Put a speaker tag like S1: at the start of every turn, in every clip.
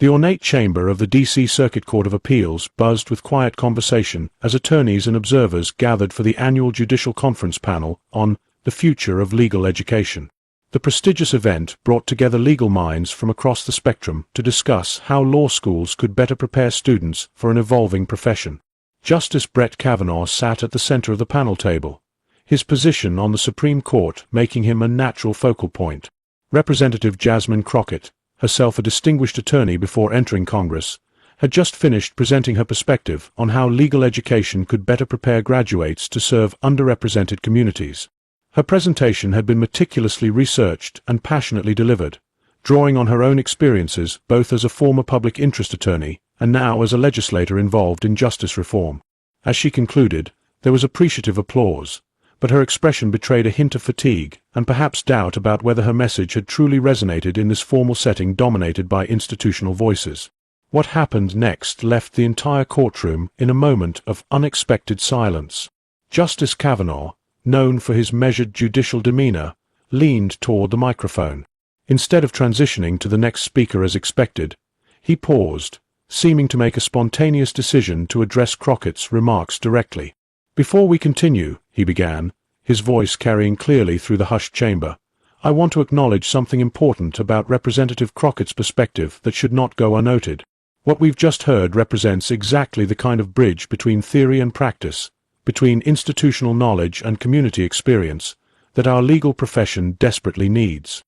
S1: The ornate chamber of the D.C. Circuit Court of Appeals buzzed with quiet conversation as attorneys and observers gathered for the annual Judicial Conference panel on the future of legal education. The prestigious event brought together legal minds from across the spectrum to discuss how law schools could better prepare students for an evolving profession. Justice Brett Kavanaugh sat at the center of the panel table, his position on the Supreme Court making him a natural focal point. Representative Jasmine Crockett, herself a distinguished attorney before entering Congress, had just finished presenting her perspective on how legal education could better prepare graduates to serve underrepresented communities. Her presentation had been meticulously researched and passionately delivered, drawing on her own experiences both as a former public interest attorney and now as a legislator involved in justice reform. As she concluded, there was appreciative applause, but her expression betrayed a hint of fatigue and perhaps doubt about whether her message had truly resonated in this formal setting dominated by institutional voices. What happened next left the entire courtroom in a moment of unexpected silence. Justice Kavanaugh, known for his measured judicial demeanor, leaned toward the microphone. Instead of transitioning to the next speaker as expected, he paused, seeming to make a spontaneous decision to address Crockett's remarks directly. "Before we continue," he began, his voice carrying clearly through the hushed chamber, "I want to acknowledge something important about Representative Crockett's perspective that should not go unnoted. What we've just heard represents exactly the kind of bridge between theory and practice, between institutional knowledge and community experience, that our legal profession desperately needs."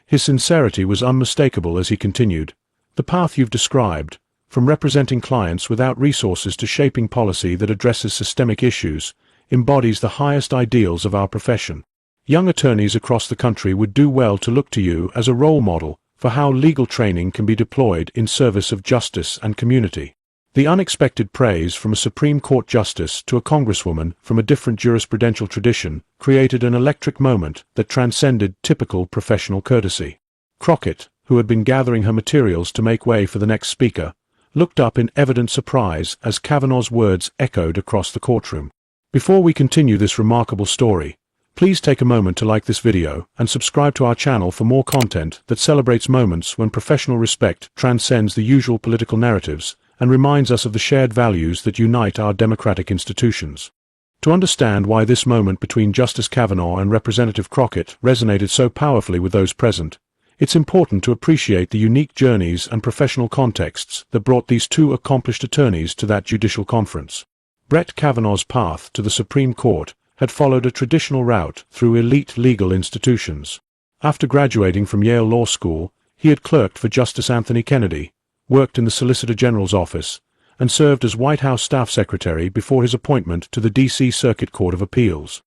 S1: His sincerity was unmistakable as he continued, "The path you've described, from representing clients without resources to shaping policy that addresses systemic issues, embodies the highest ideals of our profession. Young attorneys across the country would do well to look to you as a role model for how legal training can be deployed in service of justice and community." The unexpected praise from a Supreme Court justice to a congresswoman from a different jurisprudential tradition created an electric moment that transcended typical professional courtesy. Crockett, who had been gathering her materials to make way for the next speaker, looked up in evident surprise as Kavanaugh's words echoed across the courtroom. Before we continue this remarkable story, please take a moment to like this video and subscribe to our channel for more content that celebrates moments when professional respect transcends the usual political narratives and reminds us of the shared values that unite our democratic institutions. To understand why this moment between Justice Kavanaugh and Representative Crockett resonated so powerfully with those present, it's important to appreciate the unique journeys and professional contexts that brought these two accomplished attorneys to that judicial conference. Brett Kavanaugh's path to the Supreme Court had followed a traditional route through elite legal institutions. After graduating from Yale Law School, he had clerked for Justice Anthony Kennedy, worked in the Solicitor General's office, and served as White House Staff Secretary before his appointment to the D.C. Circuit Court of Appeals.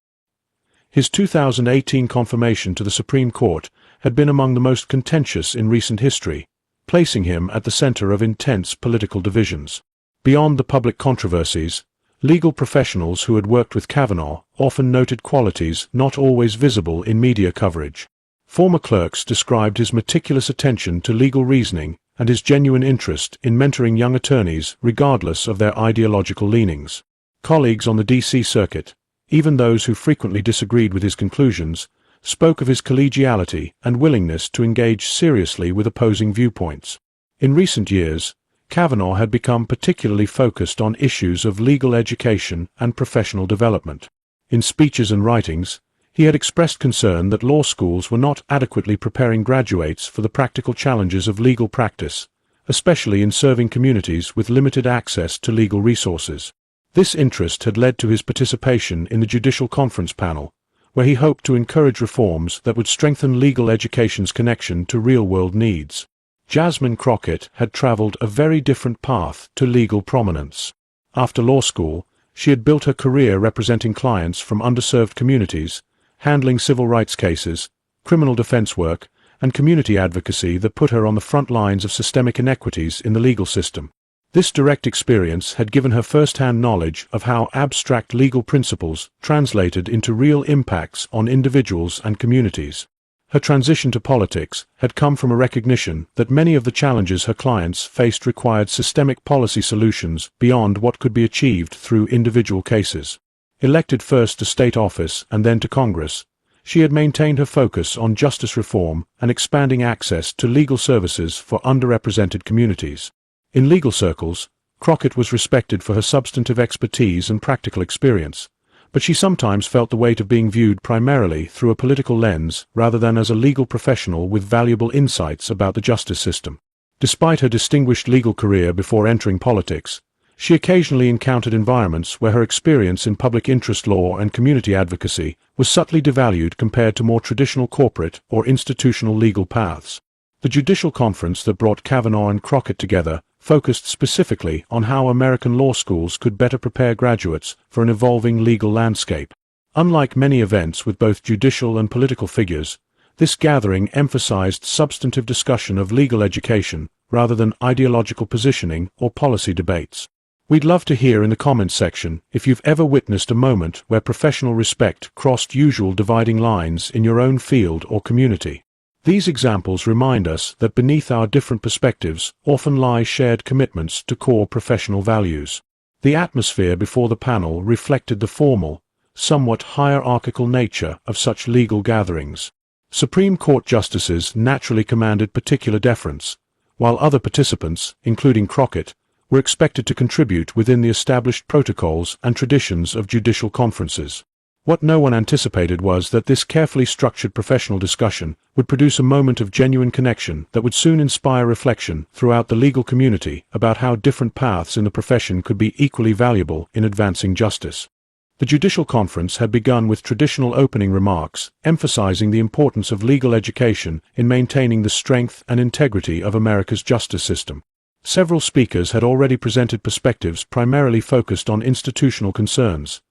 S1: His 2018 confirmation to the Supreme Court had been among the most contentious in recent history, placing him at the center of intense political divisions. Beyond the public controversies, legal professionals who had worked with Kavanaugh often noted qualities not always visible in media coverage. Former clerks described his meticulous attention to legal reasoning and his genuine interest in mentoring young attorneys regardless of their ideological leanings. Colleagues on the D.C. Circuit, even those who frequently disagreed with his conclusions, spoke of his collegiality and willingness to engage seriously with opposing viewpoints. In recent years, Kavanaugh had become particularly focused on issues of legal education and professional development. In speeches and writings, he had expressed concern that law schools were not adequately preparing graduates for the practical challenges of legal practice, especially in serving communities with limited access to legal resources. This interest had led to his participation in the Judicial Conference panel, where he hoped to encourage reforms that would strengthen legal education's connection to real-world needs. Jasmine Crockett had traveled a very different path to legal prominence. After law school, she had built her career representing clients from underserved communities, handling civil rights cases, criminal defense work, and community advocacy that put her on the front lines of systemic inequities in the legal system. This direct experience had given her first-hand knowledge of how abstract legal principles translated into real impacts on individuals and communities. Her transition to politics had come from a recognition that many of the challenges her clients faced required systemic policy solutions beyond what could be achieved through individual cases. Elected first to state office and then to Congress, she had maintained her focus on justice reform and expanding access to legal services for underrepresented communities. In legal circles, Crockett was respected for her substantive expertise and practical experience, but she sometimes felt the weight of being viewed primarily through a political lens rather than as a legal professional with valuable insights about the justice system. Despite her distinguished legal career before entering politics, she occasionally encountered environments where her experience in public interest law and community advocacy was subtly devalued compared to more traditional corporate or institutional legal paths. The judicial conference that brought Kavanaugh and Crockett together focused specifically on how American law schools could better prepare graduates for an evolving legal landscape. Unlike many events with both judicial and political figures, this gathering emphasized substantive discussion of legal education rather than ideological positioning or policy debates. We'd love to hear in the comments section if you've ever witnessed a moment where professional respect crossed usual dividing lines in your own field or community. These examples remind us that beneath our different perspectives often lie shared commitments to core professional values. The atmosphere before the panel reflected the formal, somewhat hierarchical nature of such legal gatherings. Supreme Court justices naturally commanded particular deference, while other participants, including Crockett, were expected to contribute within the established protocols and traditions of judicial conferences. What no one anticipated was that this carefully structured professional discussion would produce a moment of genuine connection that would soon inspire reflection throughout the legal community about how different paths in the profession could be equally valuable in advancing justice. The judicial conference had begun with traditional opening remarks, emphasizing the importance of legal education in maintaining the strength and integrity of America's justice system. Several speakers had already presented perspectives primarily focused on institutional concerns,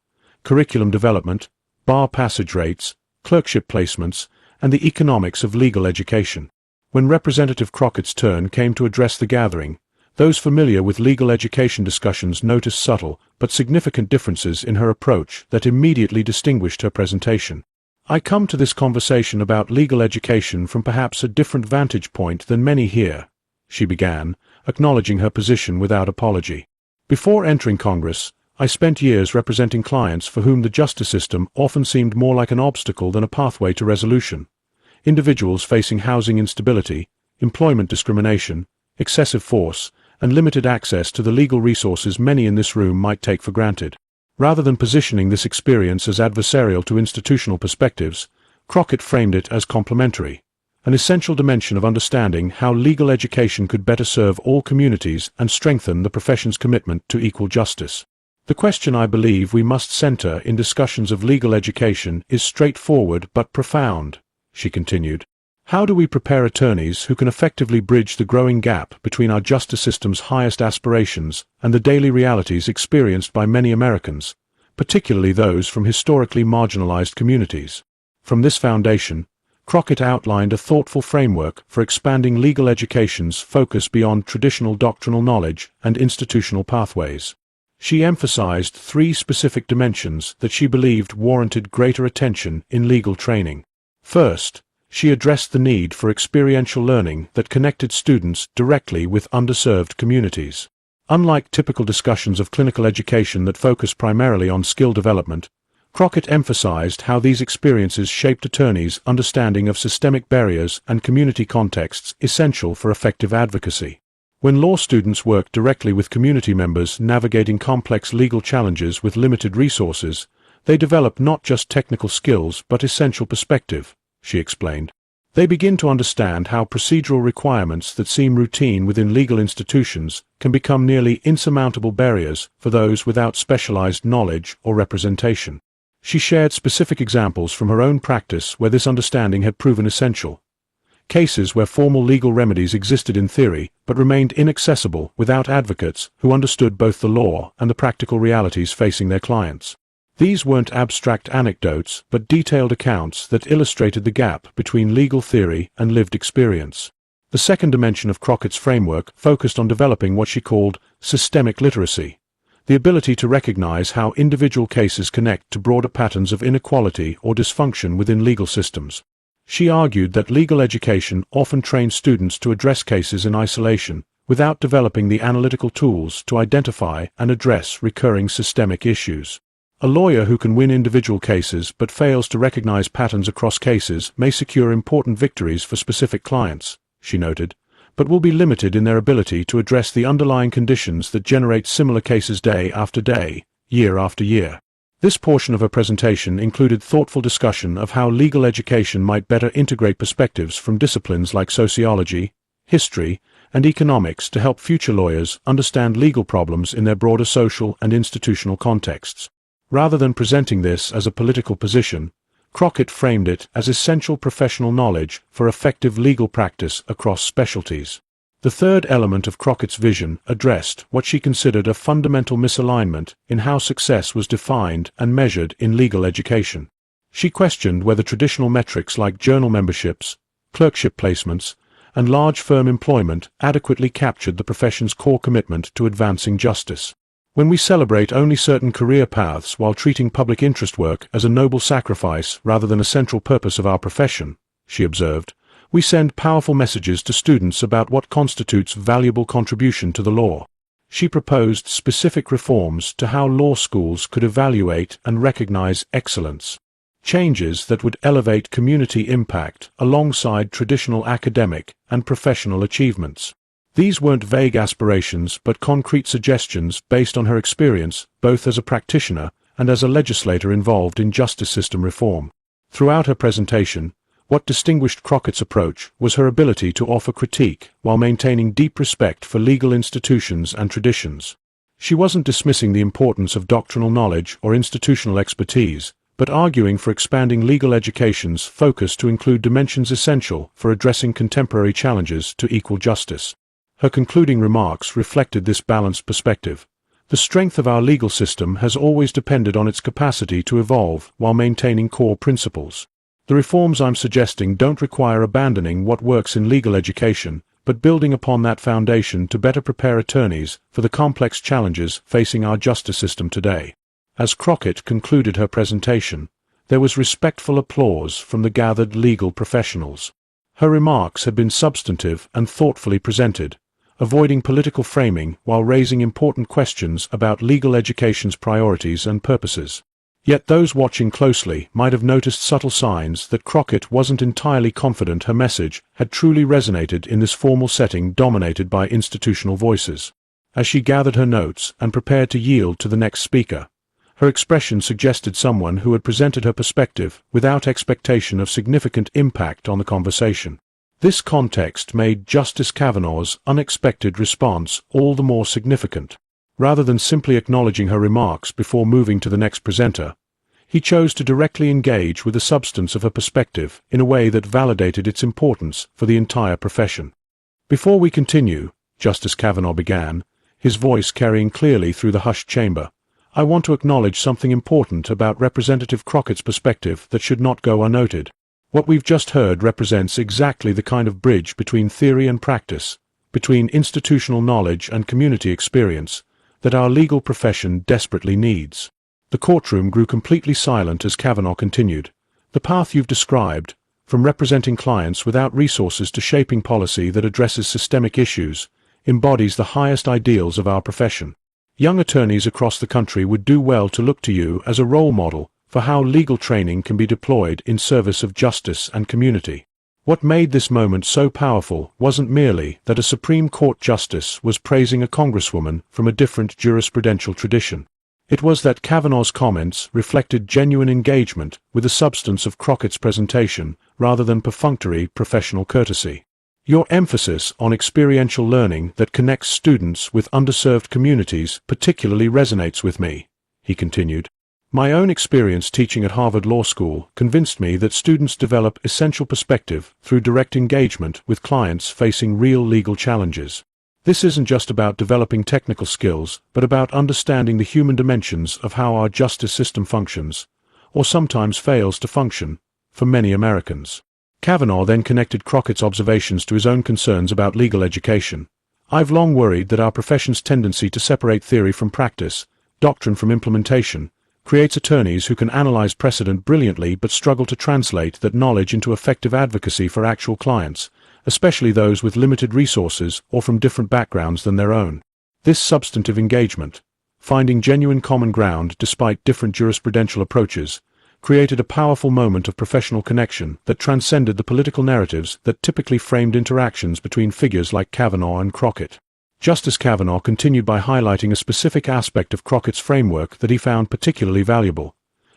S1: curriculum development, bar passage rates, clerkship placements, and the economics of legal education. When Representative Crockett's turn came to address the gathering, those familiar with legal education discussions noticed subtle but significant differences in her approach that immediately distinguished her presentation. "I come to this conversation about legal education from perhaps a different vantage point than many here," she began, acknowledging her position without apology. "Before entering Congress, I spent years representing clients for whom the justice system often seemed more like an obstacle than a pathway to resolution. Individuals facing housing instability, employment discrimination, excessive force, and limited access to the legal resources many in this room might take for granted. Rather than positioning this experience as adversarial to institutional perspectives, Crockett framed it as complementary, an essential dimension of understanding how legal education could better serve all communities and strengthen the profession's commitment to equal justice. The question I believe we must center in discussions of legal education is straightforward but profound," she continued. "How do we prepare attorneys who can effectively bridge the growing gap between our justice system's highest aspirations and the daily realities experienced by many Americans, particularly those from historically marginalized communities?" From this foundation, Crockett outlined a thoughtful framework for expanding legal education's focus beyond traditional doctrinal knowledge and institutional pathways. She emphasized three specific dimensions that she believed warranted greater attention in legal training. First, she addressed the need for experiential learning that connected students directly with underserved communities. Unlike typical discussions of clinical education that focus primarily on skill development, Crockett emphasized how these experiences shaped attorneys' understanding of systemic barriers and community contexts essential for effective advocacy. When law students work directly with community members navigating complex legal challenges with limited resources, they develop not just technical skills but essential perspective, she explained. They begin to understand how procedural requirements that seem routine within legal institutions can become nearly insurmountable barriers for those without specialized knowledge or representation. She shared specific examples from her own practice where this understanding had proven essential. Cases where formal legal remedies existed in theory but remained inaccessible without advocates who understood both the law and the practical realities facing their clients. These weren't abstract anecdotes but detailed accounts that illustrated the gap between legal theory and lived experience. The second dimension of Crockett's framework focused on developing what she called systemic literacy, the ability to recognize how individual cases connect to broader patterns of inequality or dysfunction within legal systems. She argued that legal education often trains students to address cases in isolation without developing the analytical tools to identify and address recurring systemic issues. A lawyer who can win individual cases but fails to recognize patterns across cases may secure important victories for specific clients, she noted, but will be limited in their ability to address the underlying conditions that generate similar cases day after day, year after year. This portion of her presentation included thoughtful discussion of how legal education might better integrate perspectives from disciplines like sociology, history, and economics to help future lawyers understand legal problems in their broader social and institutional contexts. Rather than presenting this as a political position, Crockett framed it as essential professional knowledge for effective legal practice across specialties. The third element of Crockett's vision addressed what she considered a fundamental misalignment in how success was defined and measured in legal education. She questioned whether traditional metrics like journal memberships, clerkship placements, and large firm employment adequately captured the profession's core commitment to advancing justice. When we celebrate only certain career paths while treating public interest work as a noble sacrifice rather than a central purpose of our profession, she observed, we send powerful messages to students about what constitutes valuable contribution to the law. She proposed specific reforms to how law schools could evaluate and recognize excellence, changes that would elevate community impact alongside traditional academic and professional achievements. These weren't vague aspirations but concrete suggestions based on her experience both as a practitioner and as a legislator involved in justice system reform. Throughout her presentation, what distinguished Crockett's approach was her ability to offer critique while maintaining deep respect for legal institutions and traditions. She wasn't dismissing the importance of doctrinal knowledge or institutional expertise, but arguing for expanding legal education's focus to include dimensions essential for addressing contemporary challenges to equal justice. Her concluding remarks reflected this balanced perspective. The strength of our legal system has always depended on its capacity to evolve while maintaining core principles. The reforms I'm suggesting don't require abandoning what works in legal education, but building upon that foundation to better prepare attorneys for the complex challenges facing our justice system today. As Crockett concluded her presentation, there was respectful applause from the gathered legal professionals. Her remarks had been substantive and thoughtfully presented, avoiding political framing while raising important questions about legal education's priorities and purposes. Yet those watching closely might have noticed subtle signs that Crockett wasn't entirely confident her message had truly resonated in this formal setting dominated by institutional voices. As she gathered her notes and prepared to yield to the next speaker, her expression suggested someone who had presented her perspective without expectation of significant impact on the conversation. This context made Justice Kavanaugh's unexpected response all the more significant. Rather than simply acknowledging her remarks before moving to the next presenter, he chose to directly engage with the substance of her perspective in a way that validated its importance for the entire profession. Before we continue, Justice Kavanaugh began, his voice carrying clearly through the hushed chamber, I want to acknowledge something important about Representative Crockett's perspective that should not go unnoted. What we've just heard represents exactly the kind of bridge between theory and practice, between institutional knowledge and community experience, that our legal profession desperately needs. The courtroom grew completely silent as Kavanaugh continued. The path you've described, from representing clients without resources to shaping policy that addresses systemic issues, embodies the highest ideals of our profession. Young attorneys across the country would do well to look to you as a role model for how legal training can be deployed in service of justice and community. What made this moment so powerful wasn't merely that a Supreme Court justice was praising a congresswoman from a different jurisprudential tradition. It was that Kavanaugh's comments reflected genuine engagement with the substance of Crockett's presentation rather than perfunctory professional courtesy. Your emphasis on experiential learning that connects students with underserved communities particularly resonates with me, he continued. My own experience teaching at Harvard Law School convinced me that students develop essential perspective through direct engagement with clients facing real legal challenges. This isn't just about developing technical skills, but about understanding the human dimensions of how our justice system functions, or sometimes fails to function, for many Americans. Kavanaugh then connected Crockett's observations to his own concerns about legal education. I've long worried that our profession's tendency to separate theory from practice, doctrine from implementation, creates attorneys who can analyze precedent brilliantly but struggle to translate that knowledge into effective advocacy for actual clients, especially those with limited resources or from different backgrounds than their own. This substantive engagement, finding genuine common ground despite different jurisprudential approaches, created a powerful moment of professional connection that transcended the political narratives that typically framed interactions between figures like Kavanaugh and Crockett. Justice Kavanaugh continued by highlighting a specific aspect of Crockett's framework that he found particularly valuable: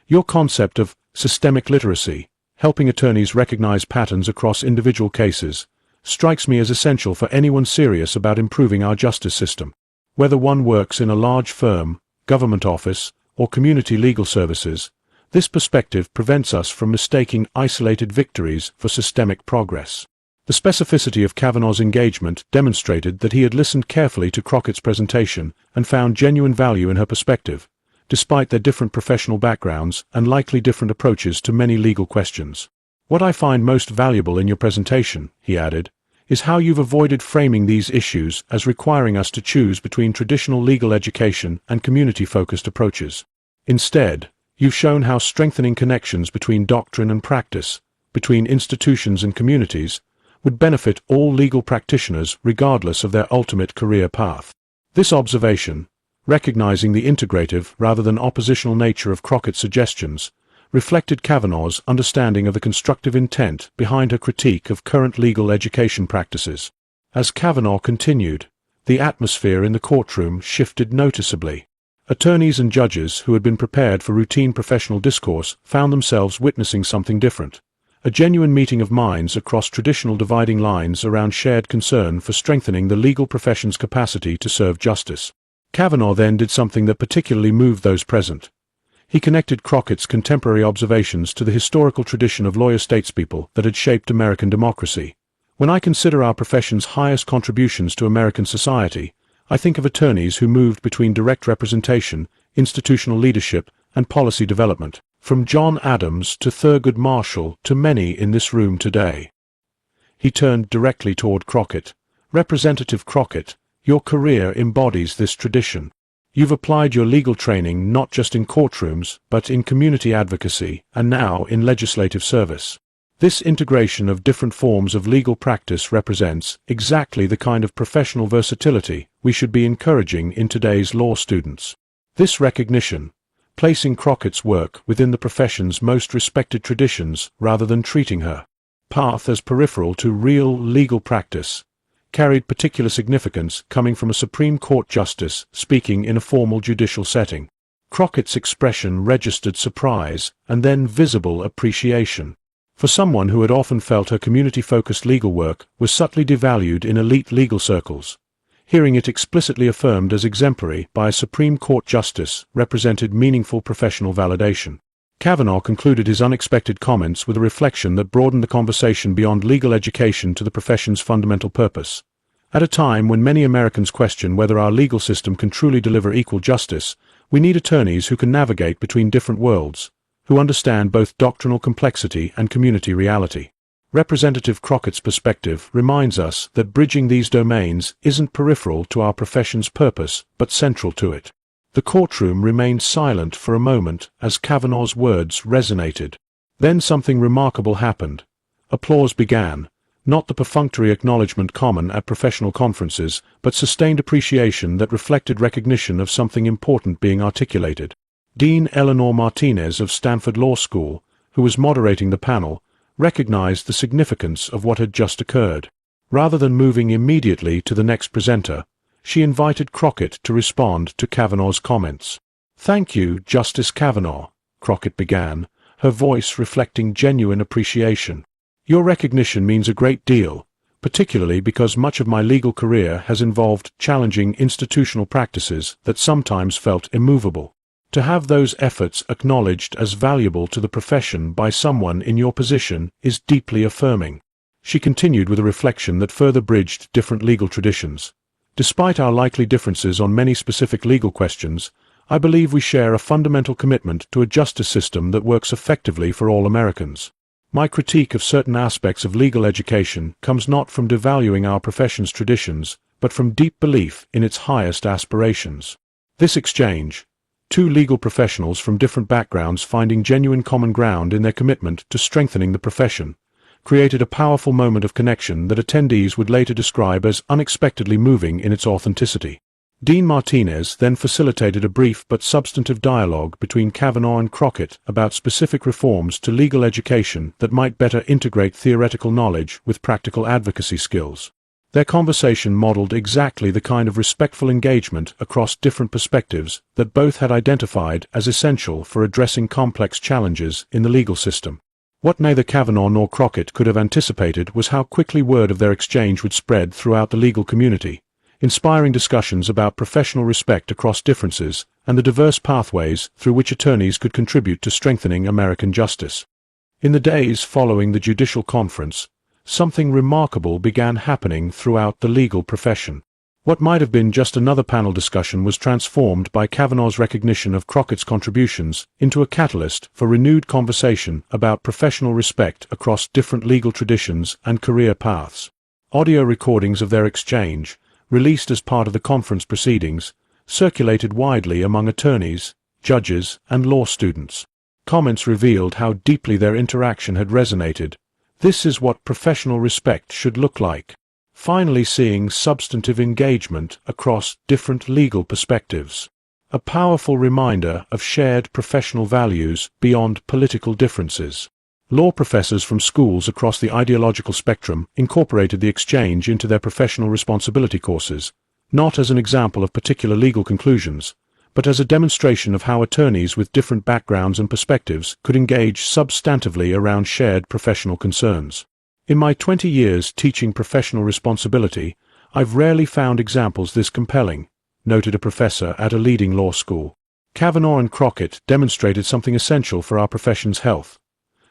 S1: your concept of systemic literacy, helping attorneys recognize patterns across individual cases, strikes me as essential for anyone serious about improving our justice system. Whether one works in a large firm, government office, or community legal services, this perspective prevents us from mistaking isolated victories for systemic progress. The specificity of Kavanaugh's engagement demonstrated that he had listened carefully to Crockett's presentation and found genuine value in her perspective, despite their different professional backgrounds and likely different approaches to many legal questions. "What I find most valuable in your presentation," he added, "is how you've avoided framing these issues as requiring us to choose between traditional legal education and community-focused approaches. Instead, you've shown how strengthening connections between doctrine and practice, between institutions and communities, would benefit all legal practitioners regardless of their ultimate career path." This observation, recognizing the integrative rather than oppositional nature of Crockett's suggestions, reflected Kavanaugh's understanding of the constructive intent behind her critique of current legal education practices. As Kavanaugh continued, the atmosphere in the courtroom shifted noticeably. Attorneys and judges who had been prepared for routine professional discourse found themselves witnessing something different: a genuine meeting of minds across traditional dividing lines around shared concern for strengthening the legal profession's capacity to serve justice. Kavanaugh then did something that particularly moved those present. He connected Crockett's contemporary observations to the historical tradition of lawyer statespeople that had shaped American democracy. "When I consider our profession's highest contributions to American society, I think of attorneys who moved between direct representation, institutional leadership, and policy development, from John Adams to Thurgood Marshall to many in this room today." He turned directly toward Crockett. "Representative Crockett, your career embodies this tradition. You've applied your legal training not just in courtrooms, but in community advocacy, and now in legislative service. This integration of different forms of legal practice represents exactly the kind of professional versatility we should be encouraging in today's law students." This recognition, placing Crockett's work within the profession's most respected traditions rather than treating her path as peripheral to real legal practice, carried particular significance coming from a Supreme Court justice speaking in a formal judicial setting. Crockett's expression registered surprise and then visible appreciation. For someone who had often felt her community-focused legal work was subtly devalued in elite legal circles, hearing it explicitly affirmed as exemplary by a Supreme Court justice represented meaningful professional validation. Kavanaugh concluded his unexpected comments with a reflection that broadened the conversation beyond legal education to the profession's fundamental purpose. At a time when many Americans question whether our legal system can truly deliver equal justice, we need attorneys who can navigate between different worlds, who understand both doctrinal complexity and community reality. Representative Crockett's perspective reminds us that bridging these domains isn't peripheral to our profession's purpose but central to it. The courtroom remained silent for a moment as Kavanaugh's words resonated. Then something remarkable happened. Applause began, not the perfunctory acknowledgement common at professional conferences, but sustained appreciation that reflected recognition of something important being articulated. Dean Eleanor Martinez of Stanford Law School, who was moderating the panel, recognized the significance of what had just occurred. Rather than moving immediately to the next presenter, she invited Crockett to respond to Kavanaugh's comments. "Thank you, Justice Kavanaugh," Crockett began, her voice reflecting genuine appreciation. "Your recognition means a great deal, particularly because much of my legal career has involved challenging institutional practices that sometimes felt immovable. To have those efforts acknowledged as valuable to the profession by someone in your position is deeply affirming." She continued with a reflection that further bridged different legal traditions. "Despite our likely differences on many specific legal questions, I believe we share a fundamental commitment to a justice system that works effectively for all Americans. My critique of certain aspects of legal education comes not from devaluing our profession's traditions, but from deep belief in its highest aspirations." This exchange, two legal professionals from different backgrounds finding genuine common ground in their commitment to strengthening the profession, created a powerful moment of connection that attendees would later describe as unexpectedly moving in its authenticity. Dean Martinez then facilitated a brief but substantive dialogue between Kavanaugh and Crockett about specific reforms to legal education that might better integrate theoretical knowledge with practical advocacy skills. Their conversation modeled exactly the kind of respectful engagement across different perspectives that both had identified as essential for addressing complex challenges in the legal system. What neither Kavanaugh nor Crockett could have anticipated was how quickly word of their exchange would spread throughout the legal community, inspiring discussions about professional respect across differences and the diverse pathways through which attorneys could contribute to strengthening American justice. In the days following the judicial conference, something remarkable began happening throughout the legal profession. What might have been just another panel discussion was transformed by Kavanaugh's recognition of Crockett's contributions into a catalyst for renewed conversation about professional respect across different legal traditions and career paths. Audio recordings of their exchange, released as part of the conference proceedings, circulated widely among attorneys, judges, and law students. Comments revealed how deeply their interaction had resonated. This is what professional respect should look like. Finally seeing substantive engagement across different legal perspectives. A powerful reminder of shared professional values beyond political differences. Law professors from schools across the ideological spectrum incorporated the exchange into their professional responsibility courses, not as an example of particular legal conclusions, but as a demonstration of how attorneys with different backgrounds and perspectives could engage substantively around shared professional concerns. In my 20 years teaching professional responsibility, I've rarely found examples this compelling, noted a professor at a leading law school. Kavanaugh and Crockett demonstrated something essential for our profession's health: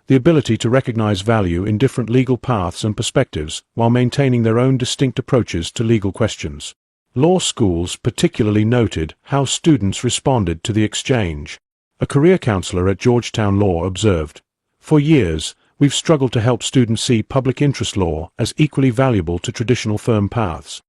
S1: the ability to recognize value in different legal paths and perspectives while maintaining their own distinct approaches to legal questions. Law schools particularly noted how students responded to the exchange. A career counselor at Georgetown Law observed, "For years, we've struggled to help students see public interest law as equally valuable to traditional firm paths."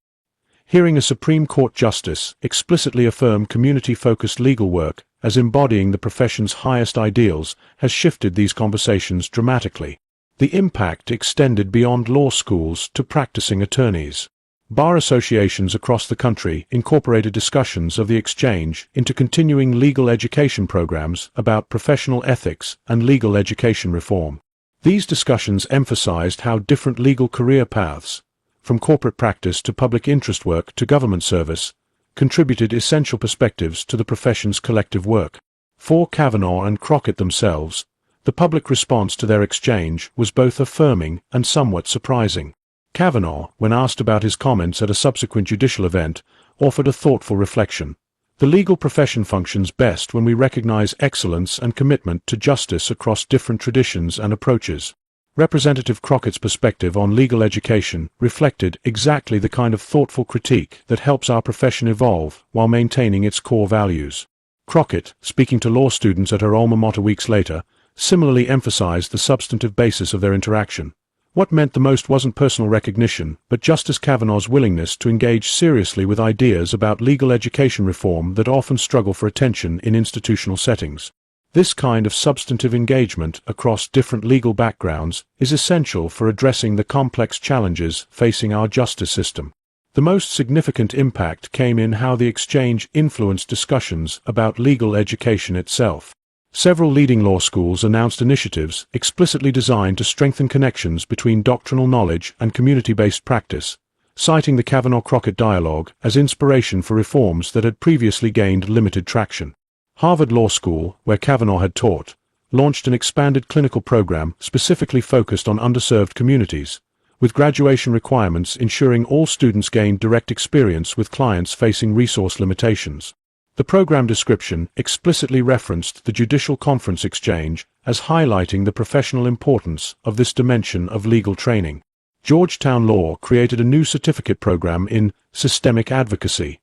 S1: Hearing a Supreme Court justice explicitly affirm community-focused legal work as embodying the profession's highest ideals has shifted these conversations dramatically. The impact extended beyond law schools to practicing attorneys. Bar associations across the country incorporated discussions of the exchange into continuing legal education programs about professional ethics and legal education reform. These discussions emphasized how different legal career paths, from corporate practice to public interest work to government service, contributed essential perspectives to the profession's collective work. For Kavanaugh and Crockett themselves, the public response to their exchange was both affirming and somewhat surprising. Kavanaugh, when asked about his comments at a subsequent judicial event, offered a thoughtful reflection. "The legal profession functions best when we recognize excellence and commitment to justice across different traditions and approaches." Representative Crockett's perspective on legal education reflected exactly the kind of thoughtful critique that helps our profession evolve while maintaining its core values. Crockett, speaking to law students at her alma mater weeks later, similarly emphasized the substantive basis of their interaction. What meant the most wasn't personal recognition, but Justice Kavanaugh's willingness to engage seriously with ideas about legal education reform that often struggle for attention in institutional settings. This kind of substantive engagement across different legal backgrounds is essential for addressing the complex challenges facing our justice system. The most significant impact came in how the exchange influenced discussions about legal education itself. Several leading law schools announced initiatives explicitly designed to strengthen connections between doctrinal knowledge and community-based practice, citing the Kavanaugh-Crockett dialogue as inspiration for reforms that had previously gained limited traction. Harvard Law School, where Kavanaugh had taught, launched an expanded clinical program specifically focused on underserved communities, with graduation requirements ensuring all students gained direct experience with clients facing resource limitations. The program description explicitly referenced the judicial conference exchange as highlighting the professional importance of this dimension of legal training. Georgetown Law created a new certificate program in systemic advocacy,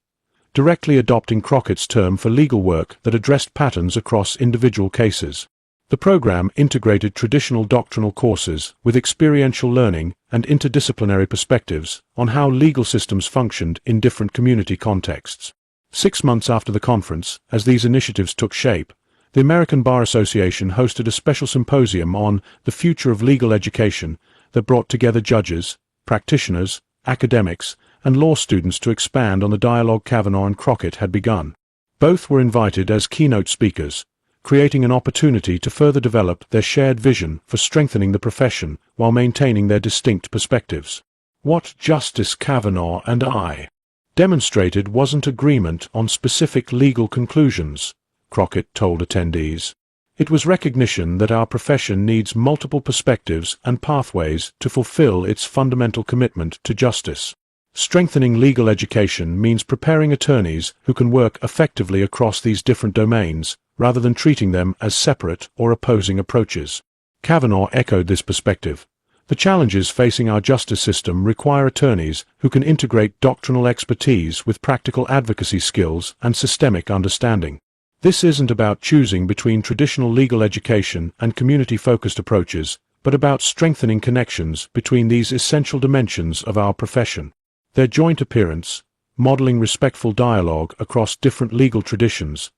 S1: directly adopting Crockett's term for legal work that addressed patterns across individual cases. The program integrated traditional doctrinal courses with experiential learning and interdisciplinary perspectives on how legal systems functioned in different community contexts. 6 months after the conference, as these initiatives took shape, the American Bar Association hosted a special symposium on the future of legal education that brought together judges, practitioners, academics, and law students to expand on the dialogue Kavanaugh and Crockett had begun. Both were invited as keynote speakers, creating an opportunity to further develop their shared vision for strengthening the profession while maintaining their distinct perspectives. What Justice Kavanaugh and I demonstrated wasn't agreement on specific legal conclusions, Crockett told attendees. It was recognition that our profession needs multiple perspectives and pathways to fulfill its fundamental commitment to justice. Strengthening legal education means preparing attorneys who can work effectively across these different domains, rather than treating them as separate or opposing approaches. Kavanaugh echoed this perspective. The challenges facing our justice system require attorneys who can integrate doctrinal expertise with practical advocacy skills and systemic understanding. This isn't about choosing between traditional legal education and community-focused approaches, but about strengthening connections between these essential dimensions of our profession. Their joint appearance, modeling respectful dialogue across different legal traditions,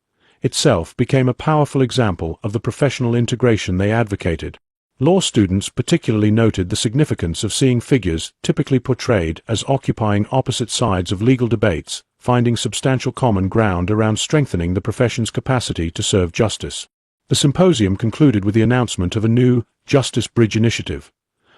S1: itself became a powerful example of the professional integration they advocated. Law students particularly noted the significance of seeing figures typically portrayed as occupying opposite sides of legal debates, finding substantial common ground around strengthening the profession's capacity to serve justice. The symposium concluded with the announcement of a new Justice Bridge initiative,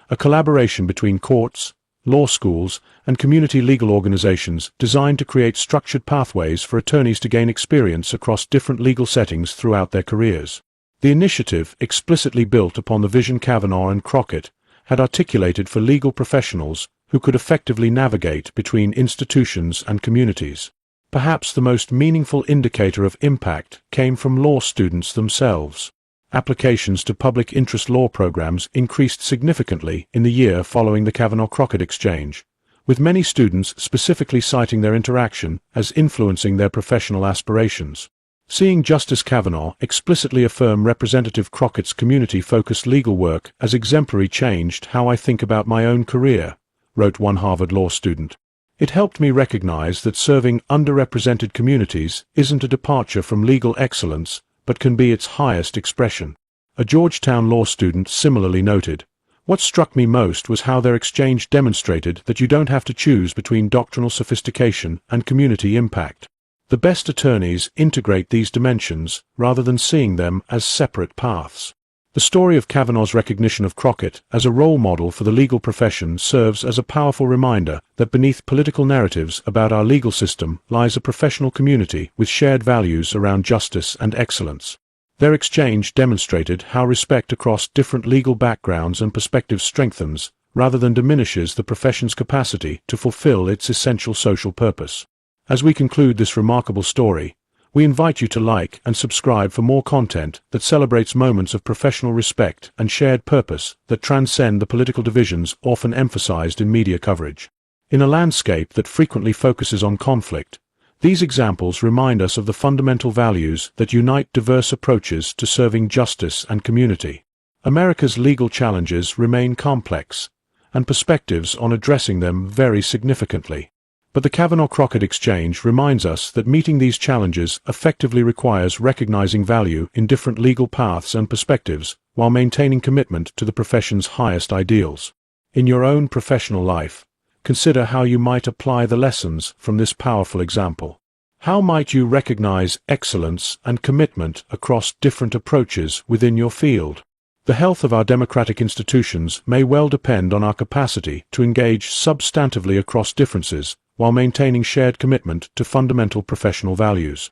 S1: a collaboration between courts, law schools, and community legal organizations designed to create structured pathways for attorneys to gain experience across different legal settings throughout their careers. The initiative explicitly built upon the vision Kavanaugh and Crockett had articulated for legal professionals who could effectively navigate between institutions and communities. Perhaps the most meaningful indicator of impact came from law students themselves. Applications to public interest law programs increased significantly in the year following the Kavanaugh-Crockett exchange, with many students specifically citing their interaction as influencing their professional aspirations. Seeing Justice Kavanaugh explicitly affirm Representative Crockett's community-focused legal work as exemplary changed how I think about my own career, wrote one Harvard law student. It helped me recognize that serving underrepresented communities isn't a departure from legal excellence, but can be its highest expression. A Georgetown law student similarly noted, "What struck me most was how their exchange demonstrated that you don't have to choose between doctrinal sophistication and community impact. The best attorneys integrate these dimensions rather than seeing them as separate paths." The story of Kavanaugh's recognition of Crockett as a role model for the legal profession serves as a powerful reminder that beneath political narratives about our legal system lies a professional community with shared values around justice and excellence. Their exchange demonstrated how respect across different legal backgrounds and perspectives strengthens, rather than diminishes, the profession's capacity to fulfill its essential social purpose. As we conclude this remarkable story, we invite you to like and subscribe for more content that celebrates moments of professional respect and shared purpose that transcend the political divisions often emphasized in media coverage. In a landscape that frequently focuses on conflict, these examples remind us of the fundamental values that unite diverse approaches to serving justice and community. America's legal challenges remain complex, and perspectives on addressing them vary significantly. But the Kavanaugh-Crockett exchange reminds us that meeting these challenges effectively requires recognizing value in different legal paths and perspectives while maintaining commitment to the profession's highest ideals. In your own professional life, consider how you might apply the lessons from this powerful example. How might you recognize excellence and commitment across different approaches within your field? The health of our democratic institutions may well depend on our capacity to engage substantively across differences while maintaining shared commitment to fundamental professional values.